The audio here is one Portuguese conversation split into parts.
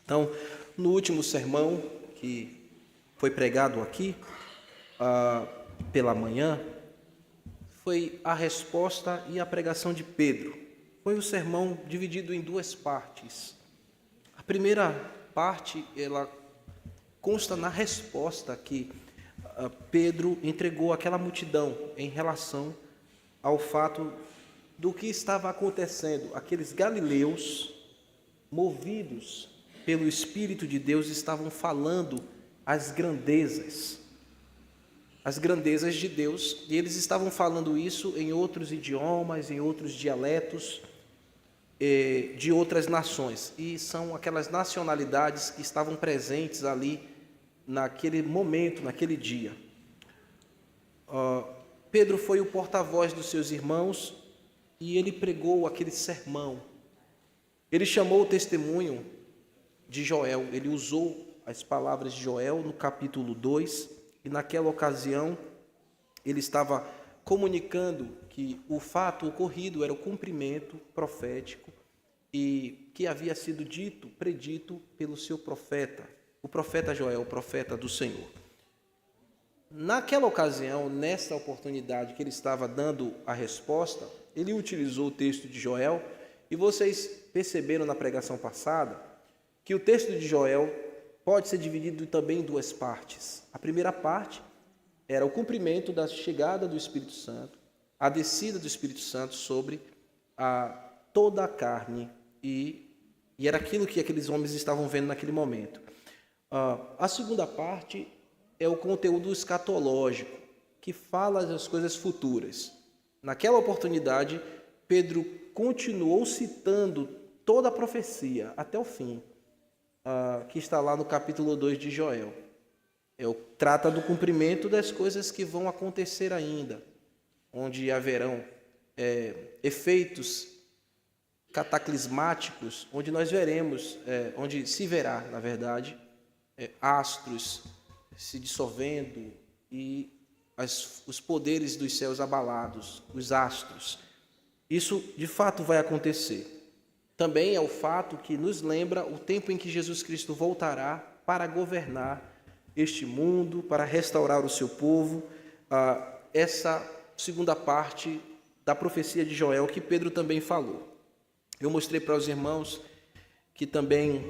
Então, no último sermão que foi pregado aqui, pela manhã, foi a resposta e a pregação de Pedro. Foi o sermão dividido em duas partes. A primeira parte, ela consta na resposta que Pedro entregou àquela multidão em relação ao fato do que estava acontecendo. Aqueles galileus, movidos pelo Espírito de Deus, estavam falando as grandezas de Deus, e eles estavam falando isso em outros idiomas, em outros dialetos de outras nações, e são aquelas nacionalidades que estavam presentes ali naquele momento, naquele dia. Pedro foi o porta-voz dos seus irmãos e ele pregou aquele sermão. Ele chamou o testemunho de Joel, ele usou as palavras de Joel no capítulo 2, e naquela ocasião ele estava comunicando que o fato ocorrido era o cumprimento profético e que havia sido predito pelo seu profeta, o profeta Joel, o profeta do Senhor. Naquela ocasião, nessa oportunidade que ele estava dando a resposta, ele utilizou o texto de Joel, e vocês perceberam na pregação passada que o texto de Joel pode ser dividido também em duas partes. A primeira parte era o cumprimento da chegada do Espírito Santo, a descida do Espírito Santo sobre toda a carne, e era aquilo que aqueles homens estavam vendo naquele momento. A segunda parte é o conteúdo escatológico, que fala das coisas futuras. Naquela oportunidade, Pedro continuou citando toda a profecia até o fim, que está lá no capítulo 2 de Joel. Trata do cumprimento das coisas que vão acontecer ainda, onde haverão efeitos cataclismáticos, onde nós veremos, onde se verá, na verdade, astros se dissolvendo e os poderes dos céus abalados, os astros. Isso, de fato, vai acontecer. Também é o fato que nos lembra o tempo em que Jesus Cristo voltará para governar este mundo, para restaurar o seu povo. Essa segunda parte da profecia de Joel, que Pedro também falou. Eu mostrei para os irmãos que também,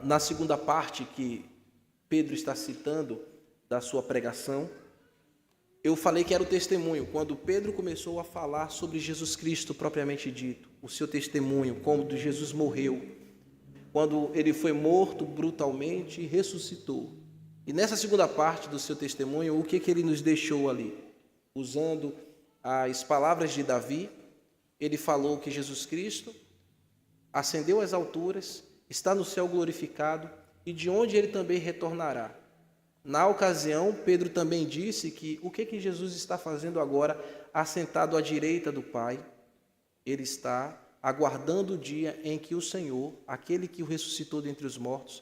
na segunda parte que Pedro está citando da sua pregação, eu falei que era o testemunho, quando Pedro começou a falar sobre Jesus Cristo propriamente dito, o seu testemunho, como Jesus morreu, quando ele foi morto brutalmente e ressuscitou. E nessa segunda parte do seu testemunho, o que ele nos deixou ali? Usando as palavras de Davi, ele falou que Jesus Cristo ascendeu às alturas, está no céu glorificado, e de onde ele também retornará. Na ocasião, Pedro também disse que o que Jesus está fazendo agora, assentado à direita do Pai? Ele está aguardando o dia em que o Senhor, aquele que o ressuscitou dentre os mortos,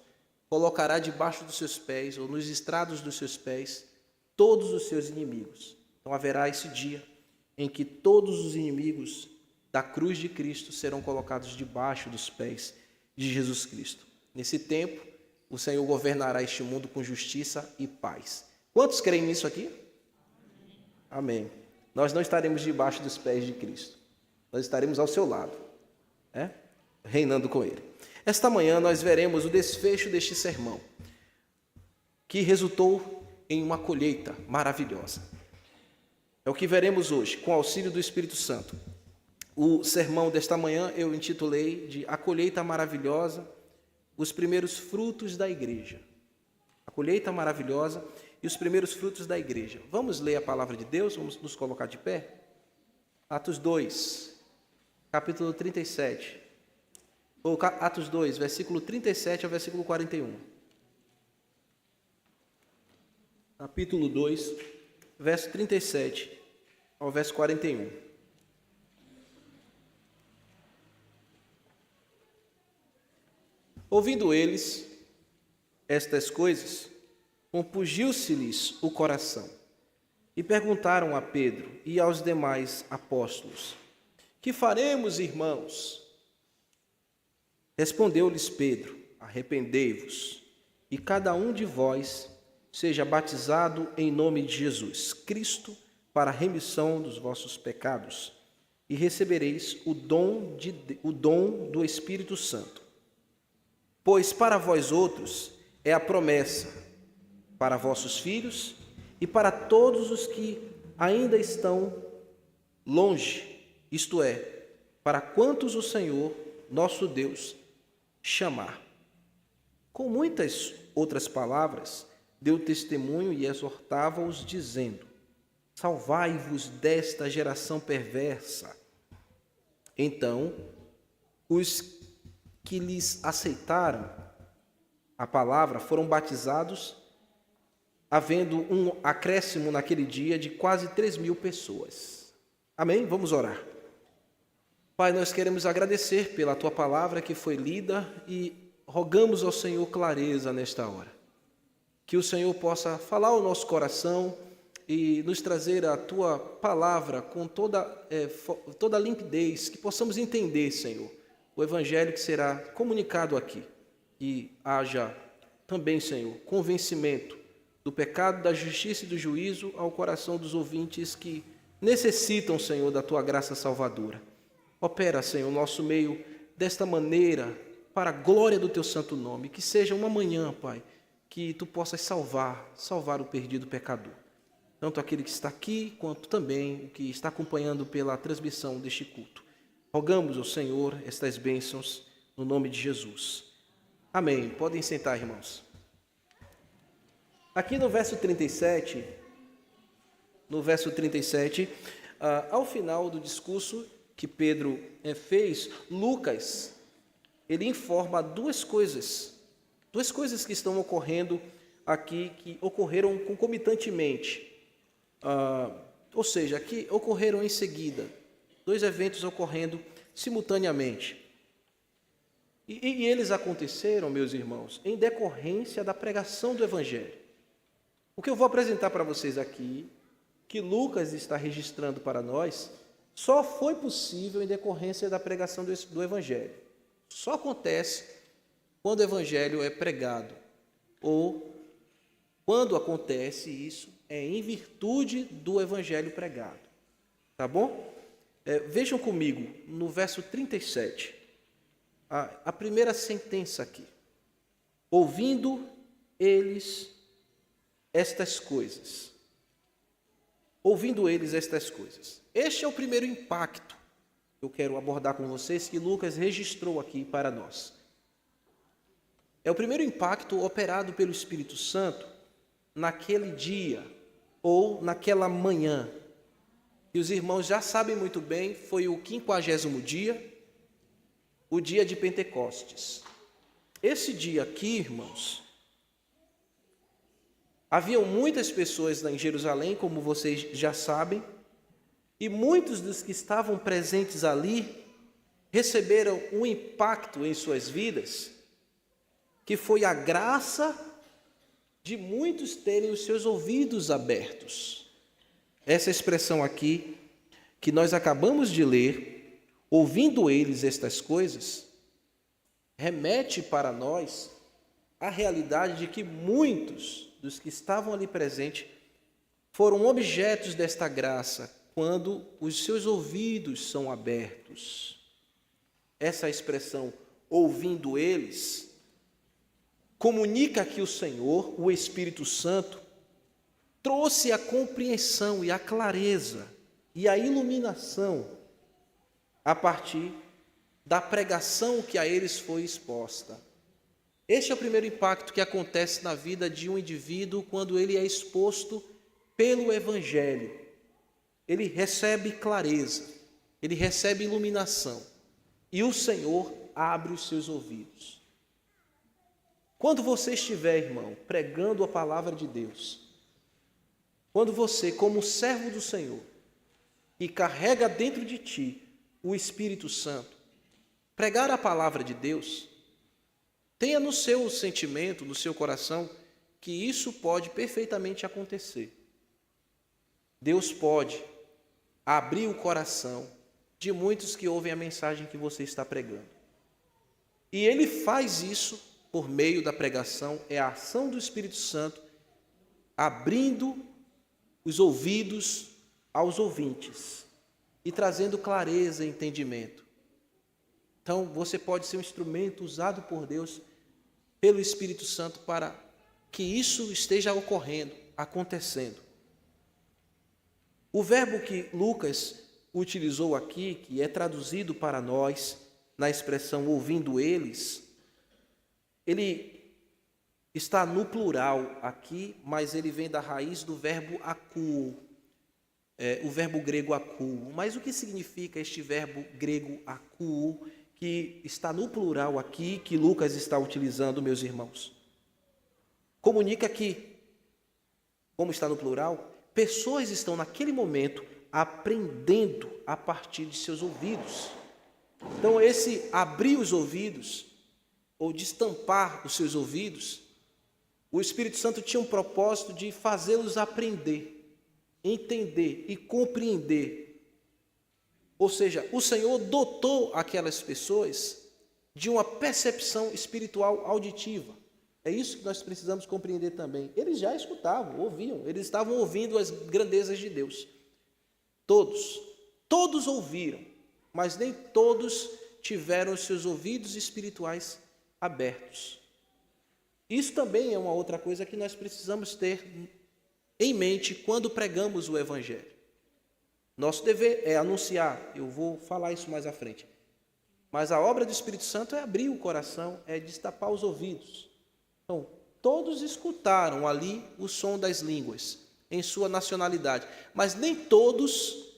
colocará debaixo dos seus pés, ou nos estrados dos seus pés, todos os seus inimigos. Então haverá esse dia em que todos os inimigos da cruz de Cristo serão colocados debaixo dos pés de Jesus Cristo. Nesse tempo, o Senhor governará este mundo com justiça e paz. Quantos creem nisso aqui? Amém. Nós não estaremos debaixo dos pés de Cristo. Nós estaremos ao seu lado, reinando com Ele. Esta manhã nós veremos o desfecho deste sermão, que resultou em uma colheita maravilhosa. É o que veremos hoje, com o auxílio do Espírito Santo. O sermão desta manhã eu intitulei de A Colheita Maravilhosa, os primeiros frutos da igreja. A colheita maravilhosa e os primeiros frutos da igreja. Vamos ler a palavra de Deus, vamos nos colocar de pé? Atos 2, capítulo 37. Ou Atos 2, versículo 37 ao versículo 41. Capítulo 2, verso 37 ao verso 41. Ouvindo eles estas coisas, compungiu-se-lhes o coração, e perguntaram a Pedro e aos demais apóstolos: Que faremos, irmãos? Respondeu-lhes Pedro: arrependei-vos, e cada um de vós seja batizado em nome de Jesus Cristo para a remissão dos vossos pecados, e recebereis o dom do Espírito Santo. Pois para vós outros é a promessa, para vossos filhos e para todos os que ainda estão longe, isto é, para quantos o Senhor, nosso Deus, chamar. Com muitas outras palavras, deu testemunho e exortava-os, dizendo: salvai-vos desta geração perversa. Então, os que lhes aceitaram a palavra foram batizados, havendo um acréscimo naquele dia de quase 3.000 pessoas. Amém? Vamos orar. Pai, nós queremos agradecer pela Tua palavra que foi lida e rogamos ao Senhor clareza nesta hora. Que o Senhor possa falar ao nosso coração e nos trazer a Tua palavra com toda limpidez, que possamos entender, Senhor, o Evangelho que será comunicado aqui. E haja também, Senhor, convencimento do pecado, da justiça e do juízo ao coração dos ouvintes que necessitam, Senhor, da Tua graça salvadora. Opera, Senhor, o nosso meio desta maneira, para a glória do Teu santo nome. Que seja uma manhã, Pai, que Tu possas salvar o perdido pecador. Tanto aquele que está aqui, quanto também o que está acompanhando pela transmissão deste culto. Rogamos ao Senhor estas bênçãos no nome de Jesus. Amém. Podem sentar, irmãos. Aqui no verso 37, ao final do discurso que Pedro fez, Lucas, ele informa duas coisas que estão ocorrendo aqui, que ocorreram concomitantemente. Ou seja, que ocorreram em seguida, dois eventos ocorrendo simultaneamente. E eles aconteceram, meus irmãos, em decorrência da pregação do Evangelho. O que eu vou apresentar para vocês aqui, que Lucas está registrando para nós, só foi possível em decorrência da pregação do Evangelho. Só acontece quando o Evangelho é pregado, ou quando acontece isso, é em virtude do Evangelho pregado. Tá bom? Vejam comigo, no verso 37, a primeira sentença aqui. Ouvindo eles estas coisas. Ouvindo eles estas coisas. Este é o primeiro impacto que eu quero abordar com vocês, que Lucas registrou aqui para nós. É o primeiro impacto operado pelo Espírito Santo naquele dia ou naquela manhã. E os irmãos já sabem muito bem, foi o 50º dia, o dia de Pentecostes. Esse dia aqui, irmãos, haviam muitas pessoas em Jerusalém, como vocês já sabem, e muitos dos que estavam presentes ali receberam um impacto em suas vidas, que foi a graça de muitos terem os seus ouvidos abertos. Essa expressão aqui, que nós acabamos de ler, ouvindo eles estas coisas, remete para nós a realidade de que muitos dos que estavam ali presentes foram objetos desta graça quando os seus ouvidos são abertos. Essa expressão, ouvindo eles, comunica que o Senhor, o Espírito Santo, trouxe a compreensão e a clareza e a iluminação a partir da pregação que a eles foi exposta. Este é o primeiro impacto que acontece na vida de um indivíduo quando ele é exposto pelo Evangelho. Ele recebe clareza, ele recebe iluminação e o Senhor abre os seus ouvidos. Quando você estiver, irmão, pregando a palavra de Deus, quando você, como servo do Senhor, e carrega dentro de ti o Espírito Santo, pregar a palavra de Deus, tenha no seu sentimento, no seu coração, que isso pode perfeitamente acontecer. Deus pode abrir o coração de muitos que ouvem a mensagem que você está pregando. E Ele faz isso por meio da pregação, é a ação do Espírito Santo abrindo os ouvidos aos ouvintes e trazendo clareza e entendimento. Então, você pode ser um instrumento usado por Deus, pelo Espírito Santo, para que isso esteja ocorrendo, acontecendo. O verbo que Lucas utilizou aqui, que é traduzido para nós na expressão ouvindo eles, ele está no plural aqui, mas ele vem da raiz do verbo akouo, o verbo grego akouo. Mas o que significa este verbo grego akouo, que está no plural aqui, que Lucas está utilizando, meus irmãos? Comunica que, como está no plural, pessoas estão naquele momento aprendendo a partir de seus ouvidos. Então, esse abrir os ouvidos, ou destampar os seus ouvidos, o Espírito Santo tinha um propósito de fazê-los aprender, entender e compreender. Ou seja, o Senhor dotou aquelas pessoas de uma percepção espiritual auditiva. É isso que nós precisamos compreender também. Eles já escutavam, ouviam, eles estavam ouvindo as grandezas de Deus. Todos ouviram, mas nem todos tiveram os seus ouvidos espirituais abertos. Isso também é uma outra coisa que nós precisamos ter em mente quando pregamos o Evangelho. Nosso dever é anunciar, eu vou falar isso mais à frente, mas a obra do Espírito Santo é abrir o coração, é destapar os ouvidos. Então, todos escutaram ali o som das línguas, em sua nacionalidade, mas nem todos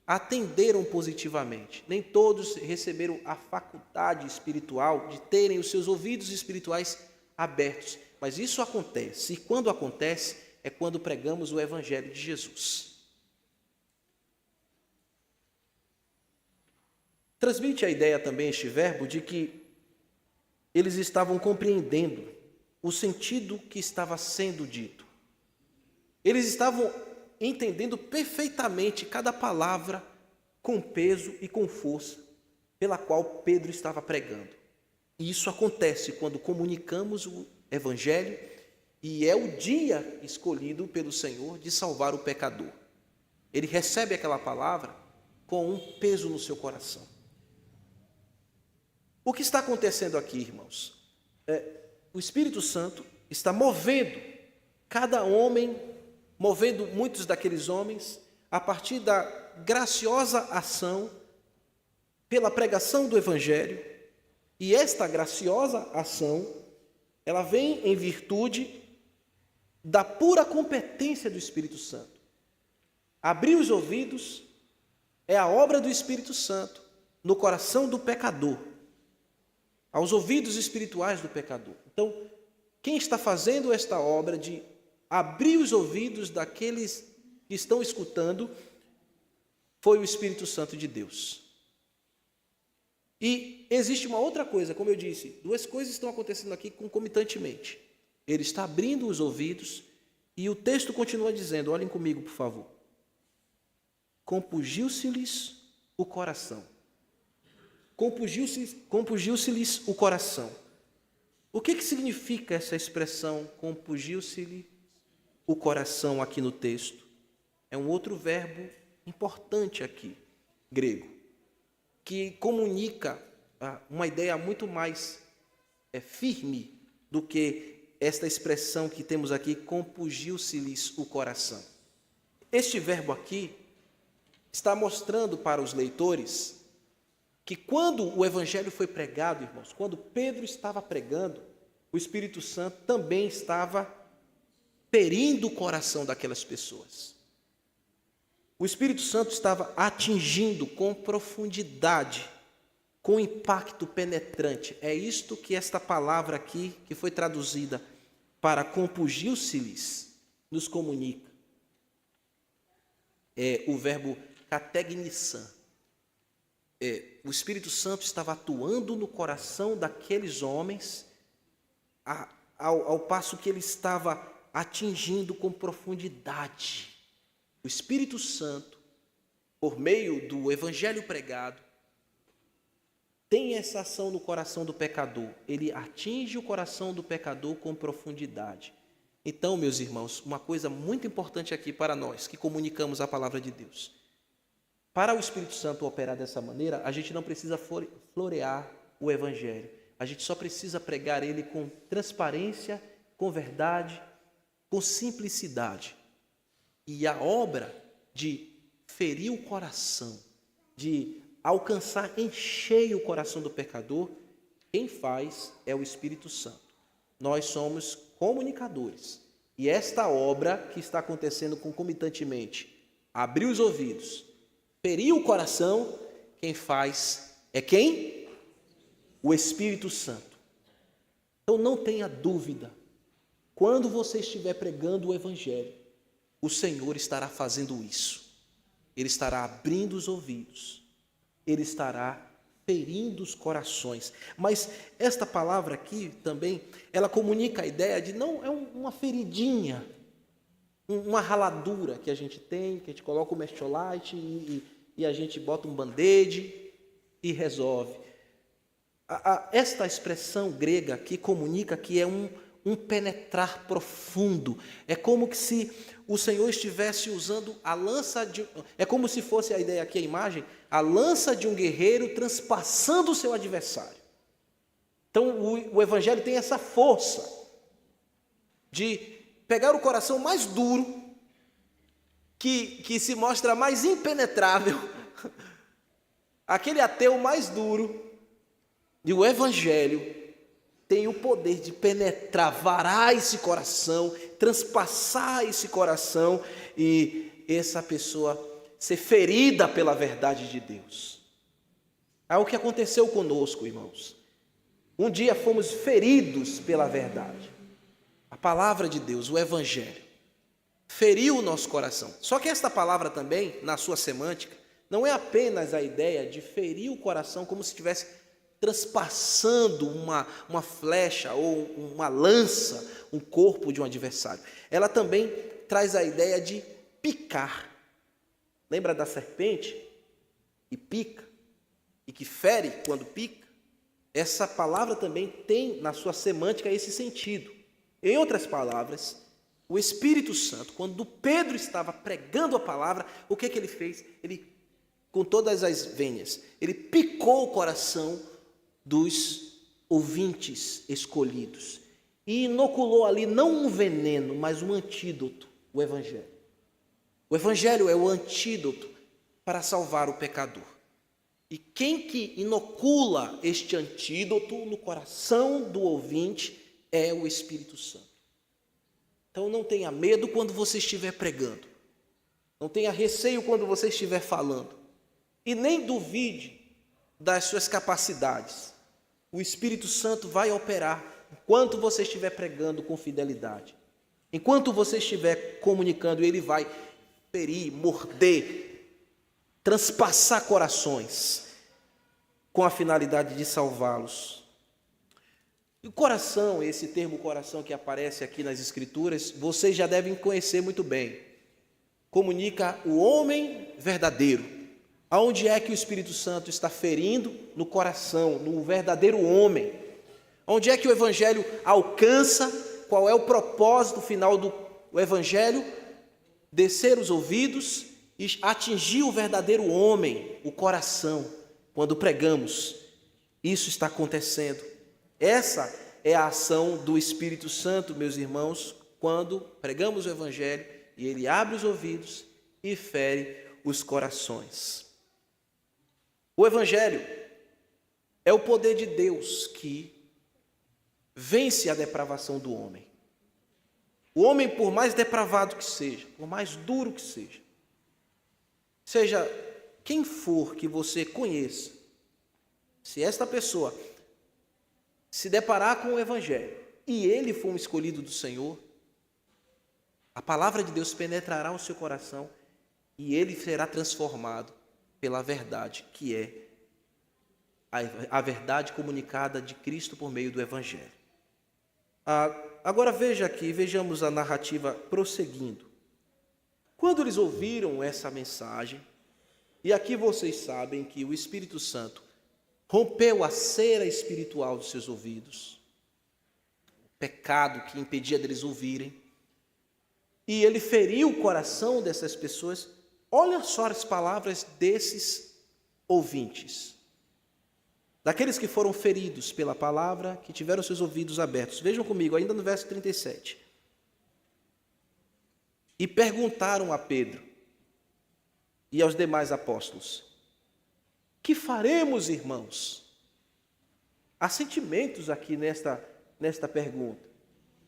atenderam positivamente, nem todos receberam a faculdade espiritual de terem os seus ouvidos espirituais abertos. Mas isso acontece, e quando acontece, é quando pregamos o Evangelho de Jesus. Transmite a ideia também este verbo de que eles estavam compreendendo o sentido que estava sendo dito. Eles estavam entendendo perfeitamente cada palavra com peso e com força pela qual Pedro estava pregando. E isso acontece quando comunicamos o Evangelho e é o dia escolhido pelo Senhor de salvar o pecador. Ele recebe aquela palavra com um peso no seu coração. O que está acontecendo aqui, irmãos? O Espírito Santo está movendo cada homem, movendo muitos daqueles homens, a partir da graciosa ação pela pregação do Evangelho, e esta graciosa ação, ela vem em virtude da pura competência do Espírito Santo. Abrir os ouvidos é a obra do Espírito Santo no coração do pecador, aos ouvidos espirituais do pecador. Então, quem está fazendo esta obra de abrir os ouvidos daqueles que estão escutando foi o Espírito Santo de Deus. E existe uma outra coisa, como eu disse, duas coisas estão acontecendo aqui concomitantemente. Ele está abrindo os ouvidos e o texto continua dizendo, olhem comigo, por favor. Compungiu-se-lhes o coração. Compungiu-se-lhes o coração. O que significa essa expressão, compungiu-se-lhe o coração, aqui no texto? É um outro verbo importante aqui, grego, que comunica uma ideia muito mais firme do que esta expressão que temos aqui, compungiu-se-lhes o coração. Este verbo aqui está mostrando para os leitores que quando o Evangelho foi pregado, irmãos, quando Pedro estava pregando, o Espírito Santo também estava ferindo o coração daquelas pessoas. O Espírito Santo estava atingindo com profundidade, com impacto penetrante. É isto que esta palavra aqui, que foi traduzida para compungiu-se-lhes, nos comunica. É o verbo kategnissan. O Espírito Santo estava atuando no coração daqueles homens, ao passo que ele estava atingindo com profundidade. O Espírito Santo, por meio do Evangelho pregado, tem essa ação no coração do pecador. Ele atinge o coração do pecador com profundidade. Então, meus irmãos, uma coisa muito importante aqui para nós, que comunicamos a palavra de Deus. Para o Espírito Santo operar dessa maneira, a gente não precisa florear o Evangelho. A gente só precisa pregar ele com transparência, com verdade, com simplicidade. E a obra de ferir o coração, de alcançar em cheio o coração do pecador, quem faz é o Espírito Santo. Nós somos comunicadores. E esta obra que está acontecendo concomitantemente, abrir os ouvidos, ferir o coração, quem faz é quem? O Espírito Santo. Então não tenha dúvida, quando você estiver pregando o Evangelho, o Senhor estará fazendo isso. Ele estará abrindo os ouvidos, Ele estará ferindo os corações. Mas esta palavra aqui também, ela comunica a ideia de não é uma feridinha, uma raladura que a gente tem, que a gente coloca o mertiolate e a gente bota um band-aid e resolve. Esta expressão grega aqui comunica que é um penetrar profundo. É como que se o Senhor estivesse usando a lança de... É como se fosse a ideia aqui, a imagem, a lança de um guerreiro transpassando o seu adversário. Então o Evangelho tem essa força de pegar o coração mais duro, que se mostra mais impenetrável, aquele ateu mais duro, e o Evangelho tem o poder de penetrar, varar esse coração, transpassar esse coração e essa pessoa ser ferida pela verdade de Deus. É o que aconteceu conosco, irmãos. Um dia fomos feridos pela verdade. A palavra de Deus, o Evangelho, feriu o nosso coração. Só que esta palavra também, na sua semântica, não é apenas a ideia de ferir o coração como se estivesse transpassando uma flecha ou uma lança, um corpo de um adversário. Ela também traz a ideia de picar. Lembra da serpente? Que pica e que fere quando pica? Essa palavra também tem na sua semântica esse sentido. Em outras palavras, o Espírito Santo, quando Pedro estava pregando a palavra, o que ele fez? Ele, com todas as venhas, ele picou o coração dos ouvintes escolhidos e inoculou ali não um veneno, mas um antídoto, o Evangelho. O Evangelho é o antídoto para salvar o pecador. E quem que inocula este antídoto no coração do ouvinte é o Espírito Santo. Então não tenha medo quando você estiver pregando. Não tenha receio quando você estiver falando. E nem duvide das suas capacidades. O Espírito Santo vai operar enquanto você estiver pregando com fidelidade. Enquanto você estiver comunicando, ele vai ferir, morder, transpassar corações com a finalidade de salvá-los. E o coração, esse termo coração que aparece aqui nas Escrituras, vocês já devem conhecer muito bem. Comunica o homem verdadeiro. Aonde é que o Espírito Santo está ferindo? No coração, no verdadeiro homem. Onde é que o Evangelho alcança? Qual é o propósito final do Evangelho? Descer os ouvidos e atingir o verdadeiro homem, o coração. Quando pregamos, isso está acontecendo. Essa é a ação do Espírito Santo, meus irmãos, quando pregamos o Evangelho e ele abre os ouvidos e fere os corações. O Evangelho é o poder de Deus que vence a depravação do homem. O homem, por mais depravado que seja, por mais duro que seja quem for que você conheça, se esta pessoa se deparar com o Evangelho e ele for um escolhido do Senhor, a palavra de Deus penetrará o seu coração e ele será transformado pela verdade, que é a verdade comunicada de Cristo por meio do Evangelho. Agora vejamos a narrativa prosseguindo. Quando eles ouviram essa mensagem, e aqui vocês sabem que o Espírito Santo rompeu a cera espiritual dos seus ouvidos, o pecado que impedia deles ouvirem, e ele feriu o coração dessas pessoas. Olha só as palavras desses ouvintes, daqueles que foram feridos pela palavra, que tiveram seus ouvidos abertos. Vejam comigo, ainda no verso 37. E perguntaram a Pedro e aos demais apóstolos: que faremos, irmãos? Há sentimentos aqui nesta pergunta.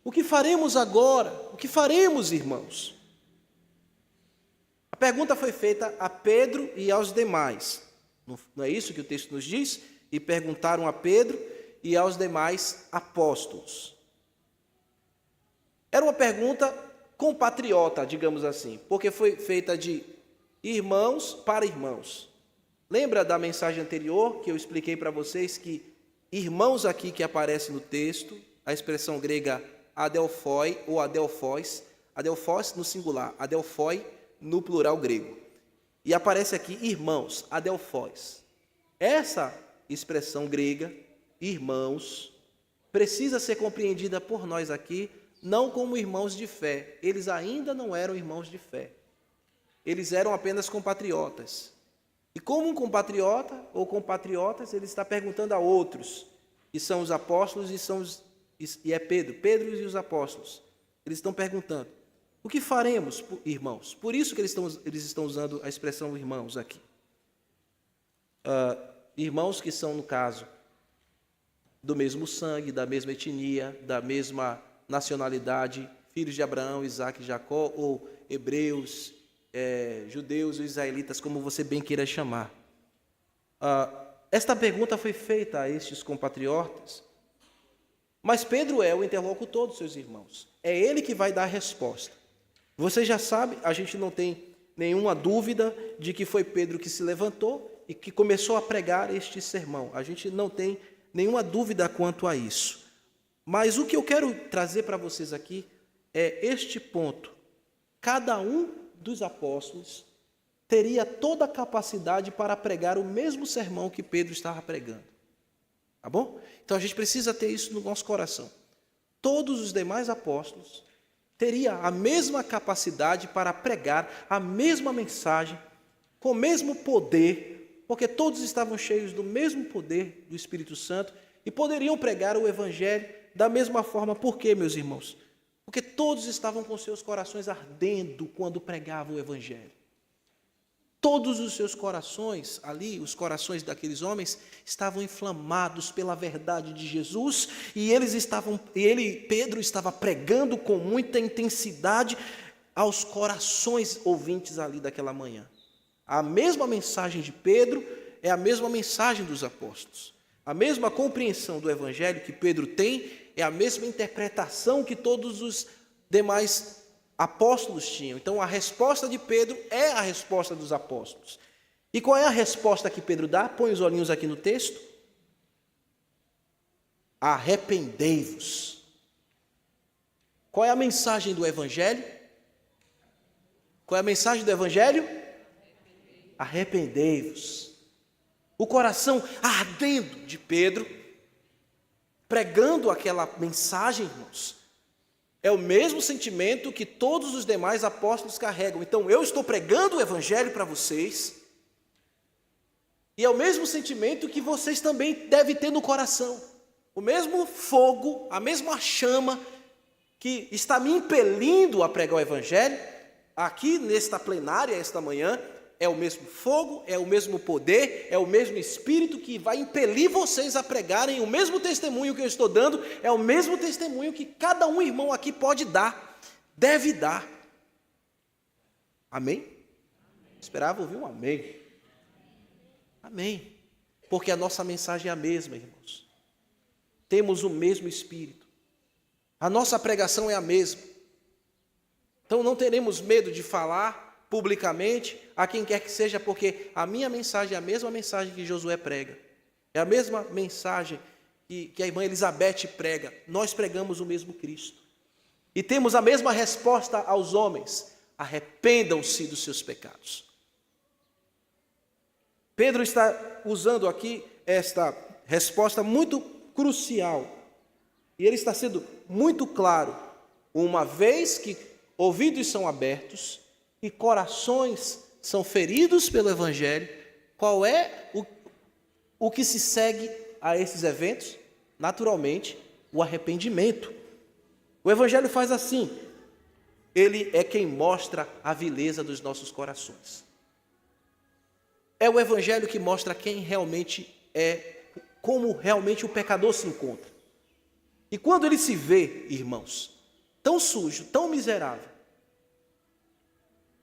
O que faremos agora? O que faremos, irmãos? A pergunta foi feita a Pedro e aos demais. Não é isso que o texto nos diz? E perguntaram a Pedro e aos demais apóstolos. Era uma pergunta compatriota, digamos assim, porque foi feita de irmãos para irmãos. Lembra da mensagem anterior que eu expliquei para vocês que irmãos aqui que aparece no texto, a expressão grega adelphoi ou adelphos, adelphos no singular, adelphoi no plural grego. E aparece aqui irmãos, adelphos. Essa expressão grega, irmãos, precisa ser compreendida por nós aqui não como irmãos de fé. Eles ainda não eram irmãos de fé. Eles eram apenas compatriotas. E como um compatriota ou compatriotas, ele está perguntando a outros, e são os apóstolos e é Pedro e os apóstolos. Eles estão perguntando: o que faremos, irmãos? Por isso que eles estão usando a expressão irmãos aqui. Irmãos que são, no caso, do mesmo sangue, da mesma etnia, da mesma nacionalidade, filhos de Abraão, Isaque e Jacó, ou hebreus, judeus ou israelitas, como você bem queira chamar. Esta pergunta foi feita a estes compatriotas, mas Pedro é o interlocutor dos seus irmãos. É ele que vai dar a resposta. Você já sabe, a gente não tem nenhuma dúvida de que foi Pedro que se levantou e que começou a pregar este sermão. A gente não tem nenhuma dúvida quanto a isso. Mas o que eu quero trazer para vocês aqui é este ponto. Cada um dos apóstolos teria toda a capacidade para pregar o mesmo sermão que Pedro estava pregando. Tá bom? Então a gente precisa ter isso no nosso coração. Todos os demais apóstolos teriam a mesma capacidade para pregar a mesma mensagem, com o mesmo poder, porque todos estavam cheios do mesmo poder do Espírito Santo e poderiam pregar o Evangelho da mesma forma. Por quê, meus irmãos? Porque todos estavam com seus corações ardendo quando pregavam o Evangelho. Todos os seus corações ali, os corações daqueles homens, estavam inflamados pela verdade de Jesus, e Pedro estava pregando com muita intensidade aos corações ouvintes ali daquela manhã. A mesma mensagem de Pedro é a mesma mensagem dos apóstolos. A mesma compreensão do Evangelho que Pedro tem é a mesma interpretação que todos os demais apóstolos tinham. Então, a resposta de Pedro é a resposta dos apóstolos. E qual é a resposta que Pedro dá? Põe os olhinhos aqui no texto. Arrependei-vos. Qual é a mensagem do Evangelho? Qual é a mensagem do Evangelho? Arrependei-vos. O coração ardendo de Pedro, pregando aquela mensagem, irmãos, é o mesmo sentimento que todos os demais apóstolos carregam. Então, eu estou pregando o Evangelho para vocês, e é o mesmo sentimento que vocês também devem ter no coração. O mesmo fogo, a mesma chama que está me impelindo a pregar o Evangelho, aqui nesta plenária, esta manhã, é o mesmo fogo, é o mesmo poder, é o mesmo Espírito que vai impelir vocês a pregarem o mesmo testemunho que eu estou dando, é o mesmo testemunho que cada um irmão aqui pode dar, deve dar. Amém? Esperava ouvir um amém. Amém. Porque a nossa mensagem é a mesma, irmãos. Temos o mesmo Espírito. A nossa pregação é a mesma. Então não teremos medo de falar publicamente a quem quer que seja, porque a minha mensagem é a mesma mensagem que Josué prega. É a mesma mensagem que a irmã Elizabeth prega. Nós pregamos o mesmo Cristo. E temos a mesma resposta aos homens: arrependam-se dos seus pecados. Pedro está usando aqui esta resposta muito crucial, e ele está sendo muito claro, uma vez que ouvidos são abertos e corações são feridos pelo Evangelho, qual é o que se segue a esses eventos? Naturalmente, o arrependimento. O Evangelho faz assim, ele é quem mostra a vileza dos nossos corações. É o Evangelho que mostra quem realmente é, como realmente o pecador se encontra. E quando ele se vê, irmãos, tão sujo, tão miserável,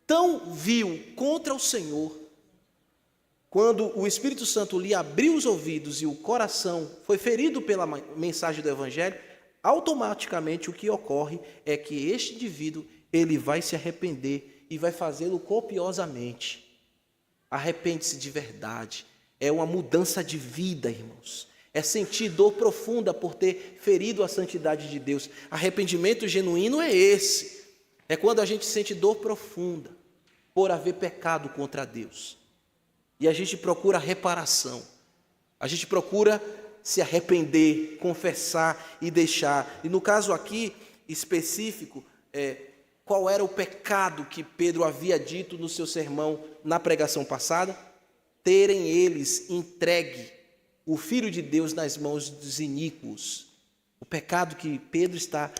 tão vil contra o Senhor, quando o Espírito Santo lhe abriu os ouvidos e o coração foi ferido pela mensagem do Evangelho, automaticamente o que ocorre é que este indivíduo, ele vai se arrepender e vai fazê-lo copiosamente. Arrepende-se de verdade. É uma mudança de vida, irmãos. É sentir dor profunda por ter ferido a santidade de Deus. Arrependimento genuíno é esse. É quando a gente sente dor profunda por haver pecado contra Deus. E a gente procura reparação. A gente procura se arrepender, confessar e deixar. E no caso aqui específico, qual era o pecado que Pedro havia dito no seu sermão na pregação passada? Terem eles entregue o Filho de Deus nas mãos dos iníquos. O pecado que Pedro está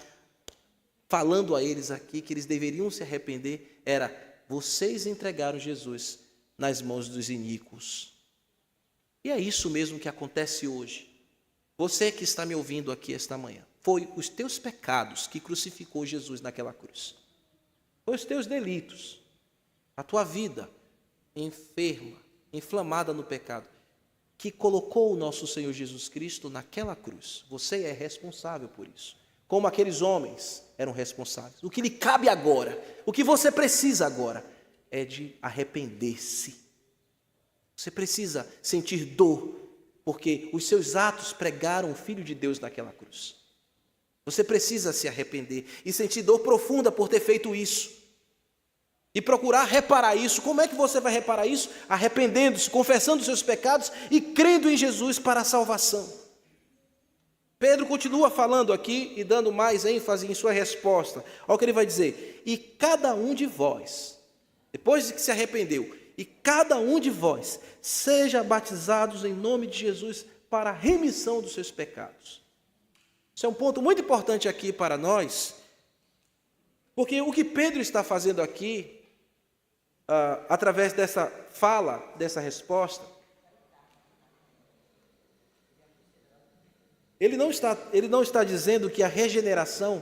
falando a eles aqui, que eles deveriam se arrepender, era: vocês entregaram Jesus nas mãos dos iníquos. E é isso mesmo que acontece hoje. Você que está me ouvindo aqui esta manhã, foi os teus pecados que crucificou Jesus naquela cruz. Foi os teus delitos, a tua vida enferma, inflamada no pecado, que colocou o nosso Senhor Jesus Cristo naquela cruz. Você é responsável por isso. Como aqueles homens eram responsáveis. O que lhe cabe agora, o que você precisa agora, é de arrepender-se. Você precisa sentir dor, porque os seus atos pregaram o Filho de Deus naquela cruz. Você precisa se arrepender e sentir dor profunda por ter feito isso. E procurar reparar isso. Como é que você vai reparar isso? Arrependendo-se, confessando os seus pecados e crendo em Jesus para a salvação. Pedro continua falando aqui e dando mais ênfase em sua resposta. Olha o que ele vai dizer: e cada um de vós, depois de que se arrependeu, e cada um de vós seja batizados em nome de Jesus para a remissão dos seus pecados. Isso é um ponto muito importante aqui para nós, porque o que Pedro está fazendo aqui, através dessa fala, dessa resposta, ele não está dizendo que a regeneração...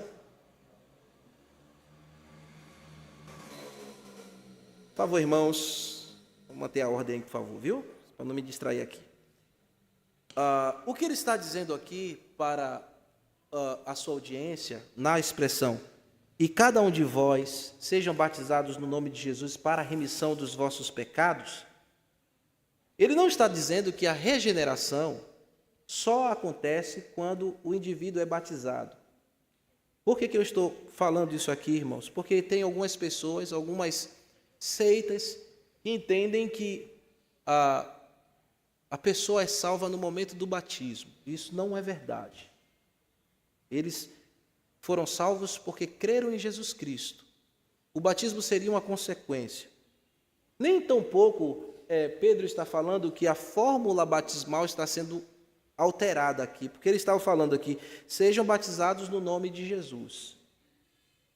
Por favor, irmãos, vamos manter a ordem aí, por favor, viu? Para não me distrair aqui. O que ele está dizendo aqui para a sua audiência, na expressão: e cada um de vós sejam batizados no nome de Jesus para a remissão dos vossos pecados, ele não está dizendo que a regeneração só acontece quando o indivíduo é batizado. Por que eu estou falando isso aqui, irmãos? Porque tem algumas pessoas, algumas seitas, que entendem que a pessoa é salva no momento do batismo. Isso não é verdade. Eles foram salvos porque creram em Jesus Cristo. O batismo seria uma consequência. Nem tampouco Pedro está falando que a fórmula batismal está sendo alterada aqui, porque ele estava falando aqui: sejam batizados no nome de Jesus.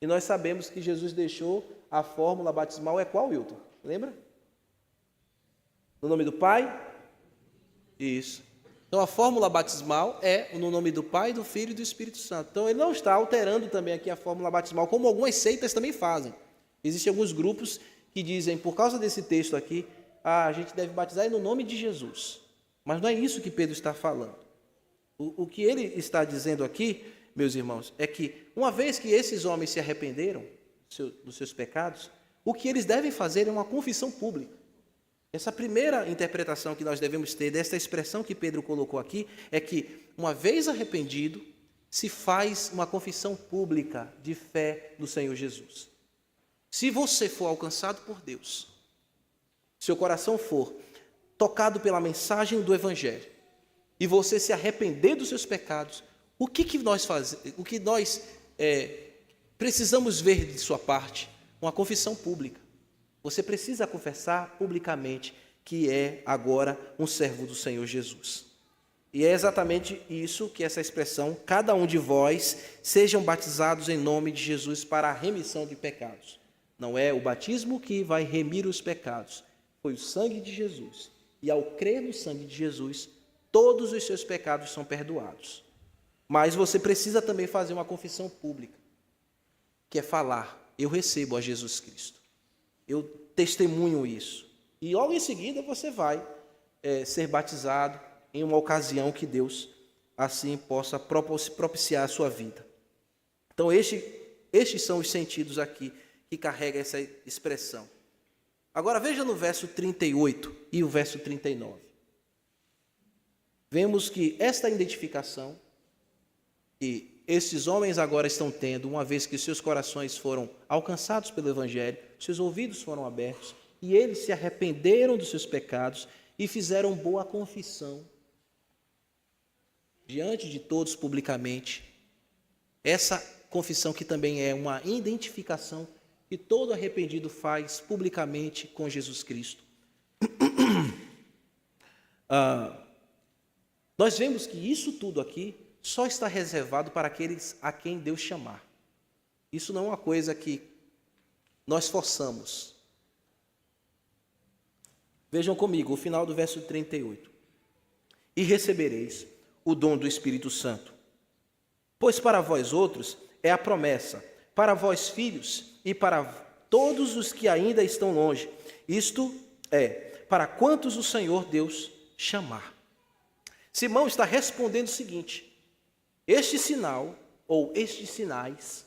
E nós sabemos que Jesus deixou a fórmula batismal é qual, Wilton? Lembra? No nome do Pai? Isso. Então a fórmula batismal é no nome do Pai, do Filho e do Espírito Santo. Então ele não está alterando também aqui a fórmula batismal, como algumas seitas também fazem. Existem alguns grupos que dizem, por causa desse texto aqui, a gente deve batizar no nome de Jesus. Mas não é isso que Pedro está falando. O que ele está dizendo aqui, meus irmãos, é que uma vez que esses homens se arrependeram dos seus pecados, o que eles devem fazer é uma confissão pública. Essa primeira interpretação que nós devemos ter desta expressão que Pedro colocou aqui é que, uma vez arrependido, se faz uma confissão pública de fé no Senhor Jesus. Se você for alcançado por Deus, seu coração for tocado pela mensagem do Evangelho, e você se arrepender dos seus pecados, o que nós fazemos? O que nós precisamos ver de sua parte? Uma confissão pública. Você precisa confessar publicamente que é agora um servo do Senhor Jesus. E é exatamente isso que essa expressão, cada um de vós sejam batizados em nome de Jesus para a remissão de pecados. Não é o batismo que vai remir os pecados, foi o sangue de Jesus. E ao crer no sangue de Jesus, todos os seus pecados são perdoados. Mas você precisa também fazer uma confissão pública, que é falar: eu recebo a Jesus Cristo. Eu testemunho isso. E logo em seguida você vai ser batizado em uma ocasião que Deus assim possa propiciar a sua vida. Então estes são os sentidos aqui que carrega essa expressão. Agora veja no verso 38 e o verso 39. Vemos que esta identificação que esses homens agora estão tendo, uma vez que seus corações foram alcançados pelo Evangelho, seus ouvidos foram abertos, e eles se arrependeram dos seus pecados e fizeram boa confissão diante de todos publicamente. Essa confissão que também é uma identificação que todo arrependido faz publicamente com Jesus Cristo. Nós vemos que isso tudo aqui só está reservado para aqueles a quem Deus chamar. Isso não é uma coisa que nós forçamos. Vejam comigo o final do verso 38. E recebereis o dom do Espírito Santo. Pois para vós outros é a promessa, para vós filhos e para todos os que ainda estão longe. Isto é, para quantos o Senhor Deus chamar. Simão está respondendo o seguinte: este sinal, ou estes sinais,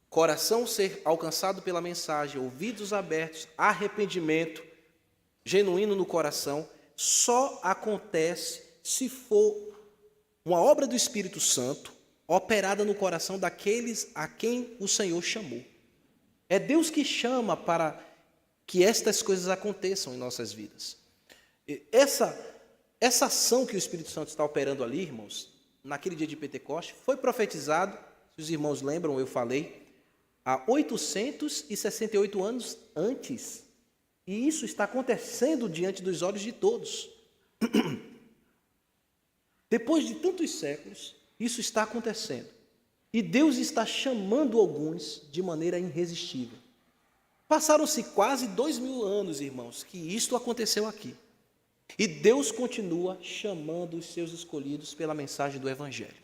coração ser alcançado pela mensagem, ouvidos abertos, arrependimento genuíno no coração, só acontece se for uma obra do Espírito Santo operada no coração daqueles a quem o Senhor chamou. É Deus que chama para que estas coisas aconteçam em nossas vidas. Essa ação que o Espírito Santo está operando ali, irmãos, naquele dia de Pentecostes, foi profetizado, se os irmãos lembram, eu falei, há 868 anos antes. E isso está acontecendo diante dos olhos de todos. Depois de tantos séculos, isso está acontecendo. E Deus está chamando alguns de maneira irresistível. Passaram-se quase 2000 anos, irmãos, que isto aconteceu aqui. E Deus continua chamando os seus escolhidos pela mensagem do Evangelho.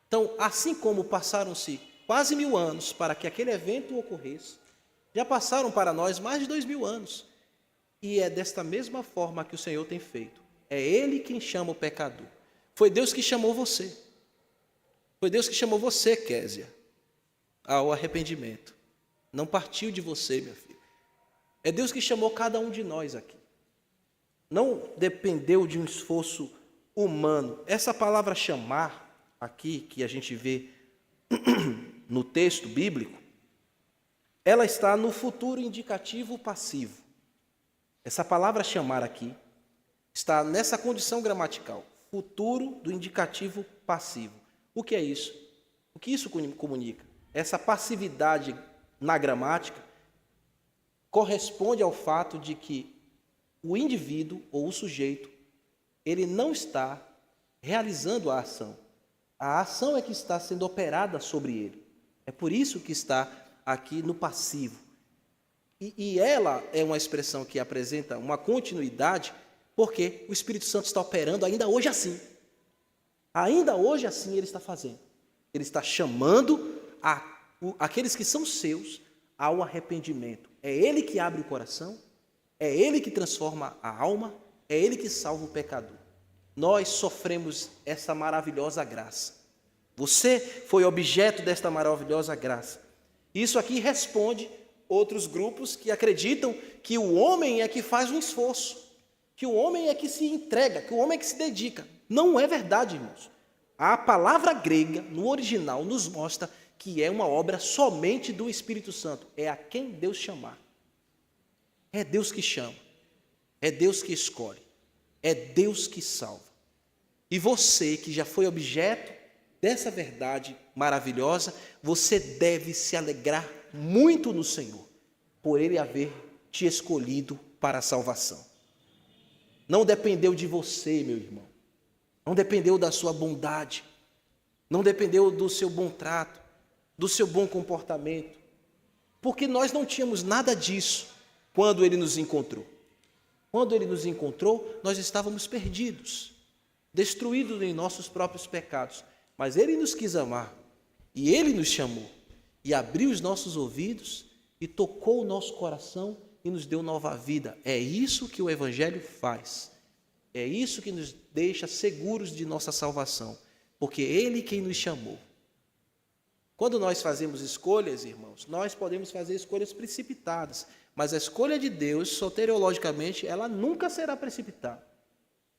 Então, assim como passaram-se quase 1000 anos para que aquele evento ocorresse, já passaram para nós mais de 2000 anos. E é desta mesma forma que o Senhor tem feito. É Ele quem chama o pecador. Foi Deus que chamou você. Foi Deus que chamou você, Késia, ao arrependimento. Não partiu de você, minha filha. É Deus que chamou cada um de nós aqui. Não dependeu de um esforço humano. Essa palavra chamar, aqui, que a gente vê no texto bíblico, ela está no futuro indicativo passivo. Essa palavra chamar aqui está nessa condição gramatical, futuro do indicativo passivo. O que é isso? O que isso comunica? Essa passividade na gramática corresponde ao fato de que o indivíduo ou o sujeito, ele não está realizando a ação. A ação é que está sendo operada sobre ele. É por isso que está aqui no passivo. E ela é uma expressão que apresenta uma continuidade, porque o Espírito Santo está operando ainda hoje assim. Ainda hoje assim ele está fazendo. Ele está chamando aqueles que são seus ao arrependimento. É Ele que abre o coração, é Ele que transforma a alma, é Ele que salva o pecador. Nós sofremos essa maravilhosa graça. Você foi objeto desta maravilhosa graça. Isso aqui responde outros grupos que acreditam que o homem é que faz um esforço, que o homem é que se entrega, que o homem é que se dedica. Não é verdade, irmãos. A palavra grega, no original, nos mostra que é uma obra somente do Espírito Santo. É a quem Deus chamar. É Deus que chama. É Deus que escolhe. É Deus que salva. E você que já foi objeto dessa verdade maravilhosa, você deve se alegrar muito no Senhor, por Ele haver te escolhido para a salvação. Não dependeu de você, meu irmão. Não dependeu da sua bondade. Não dependeu do seu bom trato, do seu bom comportamento. Porque nós não tínhamos nada disso quando Ele nos encontrou. Quando Ele nos encontrou, nós estávamos perdidos, destruídos em nossos próprios pecados. Mas Ele nos quis amar, e Ele nos chamou, e abriu os nossos ouvidos, e tocou o nosso coração, e nos deu nova vida. É isso que o Evangelho faz. É isso que nos deixa seguros de nossa salvação, porque Ele quem nos chamou. Quando nós fazemos escolhas, irmãos, nós podemos fazer escolhas precipitadas, mas a escolha de Deus, soteriologicamente, ela nunca será precipitada.